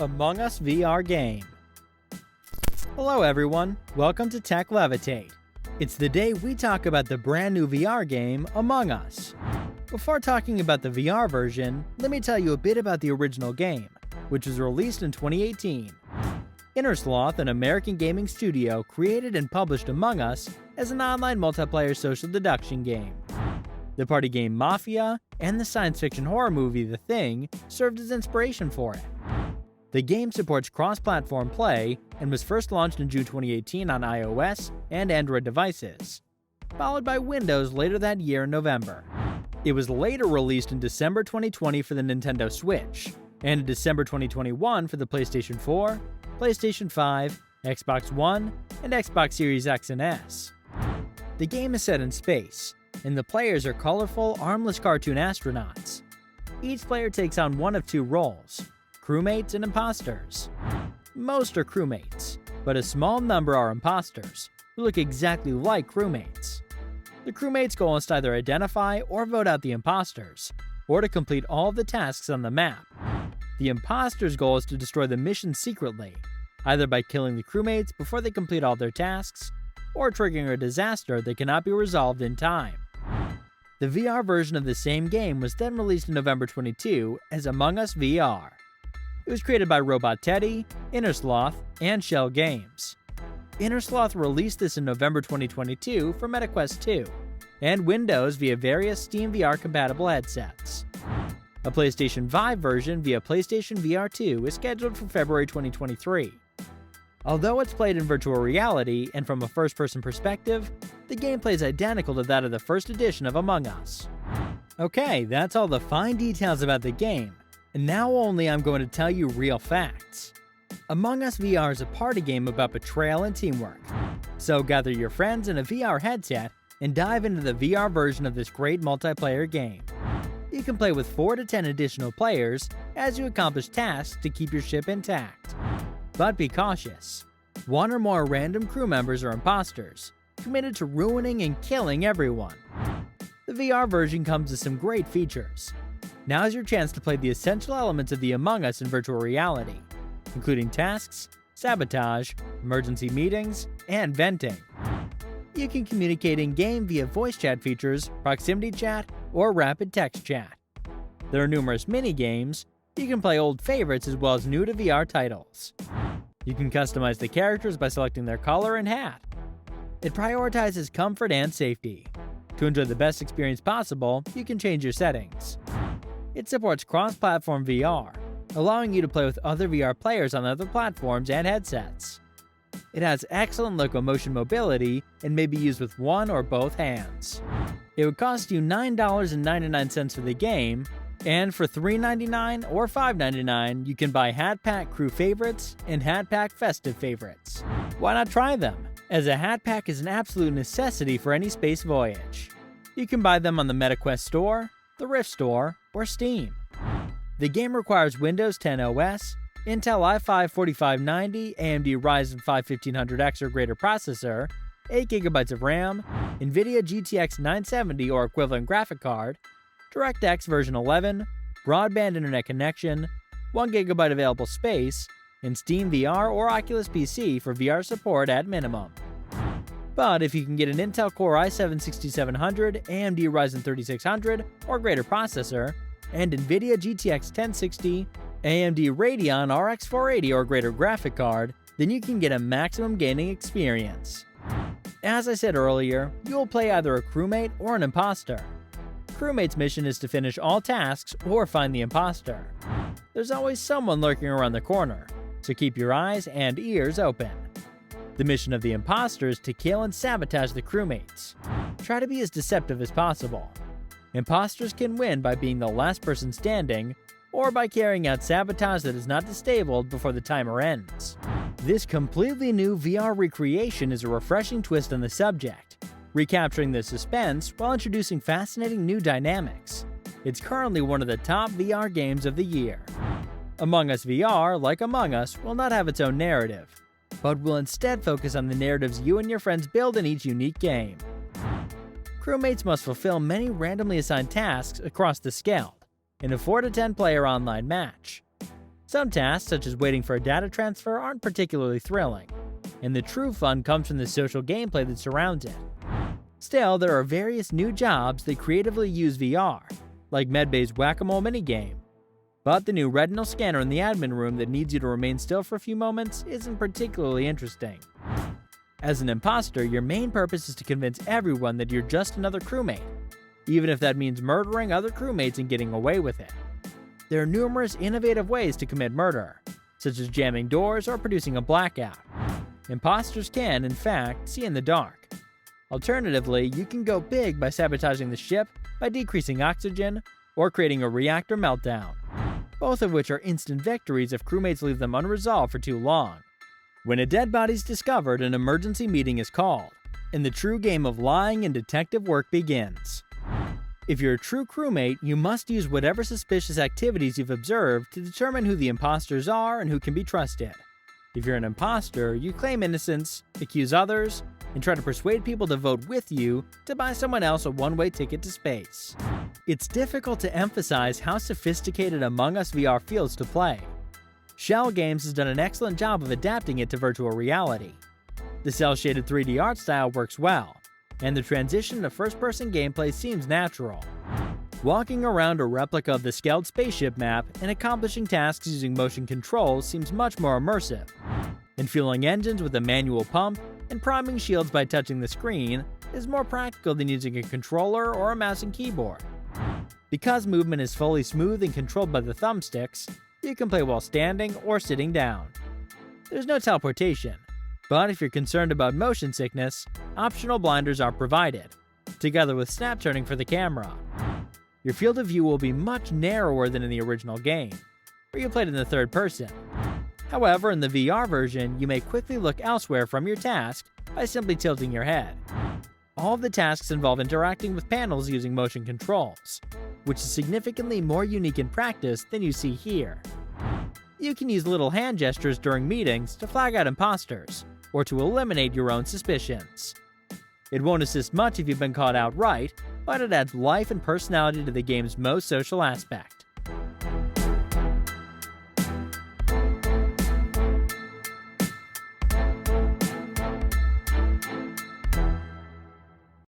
Among Us VR game. Hello everyone, welcome to Tech Levitate. It's the day we talk about the brand new VR game, Among Us. Before talking about the VR version, let me tell you a bit about the original game, which was released in 2018. Innersloth, an American gaming studio, created and published Among Us as an online multiplayer social deduction game. The party game Mafia and the science fiction horror movie The Thing served as inspiration for it. The game supports cross-platform play and was first launched in June 2018 on iOS and Android devices, followed by Windows later that year in November. It was later released in December 2020 for the Nintendo Switch, and in December 2021 for the PlayStation 4, PlayStation 5, Xbox One, and Xbox Series X and S. The game is set in space, and the players are colorful, armless cartoon astronauts. Each player takes on one of two roles: crewmates and imposters. Most are crewmates, but a small number are imposters, who look exactly like crewmates. The crewmates' goal is to either identify or vote out the imposters, or to complete all of the tasks on the map. The imposters' goal is to destroy the mission secretly, either by killing the crewmates before they complete all their tasks, or triggering a disaster that cannot be resolved in time. The VR version of the same game was then released in November 2022 as Among Us VR. It was created by Robot Teddy, Innersloth, and Shell Games. Innersloth released this in November 2022 for MetaQuest 2 and Windows via various Steam VR-compatible headsets. A PlayStation 5 version via PlayStation VR 2 is scheduled for February 2023. Although it's played in virtual reality and from a first-person perspective, the gameplay is identical to that of the first edition of Among Us. Okay, that's all the fine details about the game. And now only I'm going to tell you real facts. Among Us VR is a party game about betrayal and teamwork. So gather your friends in a VR headset and dive into the VR version of this great multiplayer game. You can play with 4 to 10 additional players as you accomplish tasks to keep your ship intact. But be cautious. One or more random crew members are imposters, committed to ruining and killing everyone. The VR version comes with some great features. Now's your chance to play the essential elements of the Among Us in virtual reality, including tasks, sabotage, emergency meetings, and venting. You can communicate in-game via voice chat features, proximity chat, or rapid text chat. There are numerous mini-games. You can play old favorites as well as new-to-VR titles. You can customize the characters by selecting their color and hat. It prioritizes comfort and safety. To enjoy the best experience possible, you can change your settings. It supports cross-platform VR, allowing you to play with other VR players on other platforms and headsets. It has excellent locomotion mobility and may be used with one or both hands. It would cost you $9.99 for the game, and for $3.99 or $5.99 you can buy Hat Pack Crew Favorites and Hat Pack Festive Favorites. Why not try them, as a Hat Pack is an absolute necessity for any space voyage. You can buy them on the MetaQuest Store, the Rift Store, or Steam. The game requires Windows 10 OS, Intel i5-4590, AMD Ryzen 5 1500X or greater processor, 8GB of RAM, NVIDIA GTX 970 or equivalent graphic card, DirectX version 11, broadband internet connection, 1GB available space, and Steam VR or Oculus PC for VR support at minimum. But if you can get an Intel Core i7-6700, AMD Ryzen 3600 or greater processor, and NVIDIA GTX 1060, AMD Radeon RX 480 or greater graphic card, then you can get a maximum gaming experience. As I said earlier, you will play either a crewmate or an imposter. Crewmate's mission is to finish all tasks or find the imposter. There's always someone lurking around the corner, so keep your eyes and ears open. The mission of the imposter is to kill and sabotage the crewmates. Try to be as deceptive as possible. Imposters can win by being the last person standing, or by carrying out sabotage that is not disabled before the timer ends. This completely new VR recreation is a refreshing twist on the subject, recapturing the suspense while introducing fascinating new dynamics. It's currently one of the top VR games of the year. Among Us VR, like Among Us, will not have its own narrative, but will instead focus on the narratives you and your friends build in each unique game. Crewmates must fulfill many randomly assigned tasks across the scaled, in a 4 to 10 player online match. Some tasks, such as waiting for a data transfer, aren't particularly thrilling, and the true fun comes from the social gameplay that surrounds it. Still, there are various new jobs that creatively use VR, like Medbay's Whack-A-Mole minigame. But the new retinal scanner in the admin room that needs you to remain still for a few moments isn't particularly interesting. As an imposter, your main purpose is to convince everyone that you're just another crewmate, even if that means murdering other crewmates and getting away with it. There are numerous innovative ways to commit murder, such as jamming doors or producing a blackout. Imposters can, in fact, see in the dark. Alternatively, you can go big by sabotaging the ship by decreasing oxygen or creating a reactor meltdown, both of which are instant victories if crewmates leave them unresolved for too long. When a dead body is discovered, an emergency meeting is called, and the true game of lying and detective work begins. If you're a true crewmate, you must use whatever suspicious activities you've observed to determine who the imposters are and who can be trusted. If you're an imposter, you claim innocence, accuse others, and try to persuade people to vote with you to buy someone else a one-way ticket to space. It's difficult to emphasize how sophisticated Among Us VR feels to play. Shell Games has done an excellent job of adapting it to virtual reality. The cel-shaded 3D art style works well, and the transition to first-person gameplay seems natural. Walking around a replica of the scaled spaceship map and accomplishing tasks using motion controls seems much more immersive, and fueling engines with a manual pump and priming shields by touching the screen is more practical than using a controller or a mouse and keyboard. Because movement is fully smooth and controlled by the thumbsticks, you can play while standing or sitting down. There's no teleportation, but if you're concerned about motion sickness, optional blinders are provided, together with snap turning for the camera. Your field of view will be much narrower than in the original game, where you played in the third person. However, in the VR version, you may quickly look elsewhere from your task by simply tilting your head. All of the tasks involve interacting with panels using motion controls, which is significantly more unique in practice than you see here. You can use little hand gestures during meetings to flag out imposters, or to eliminate your own suspicions. It won't assist much if you've been caught outright, but it adds life and personality to the game's most social aspect.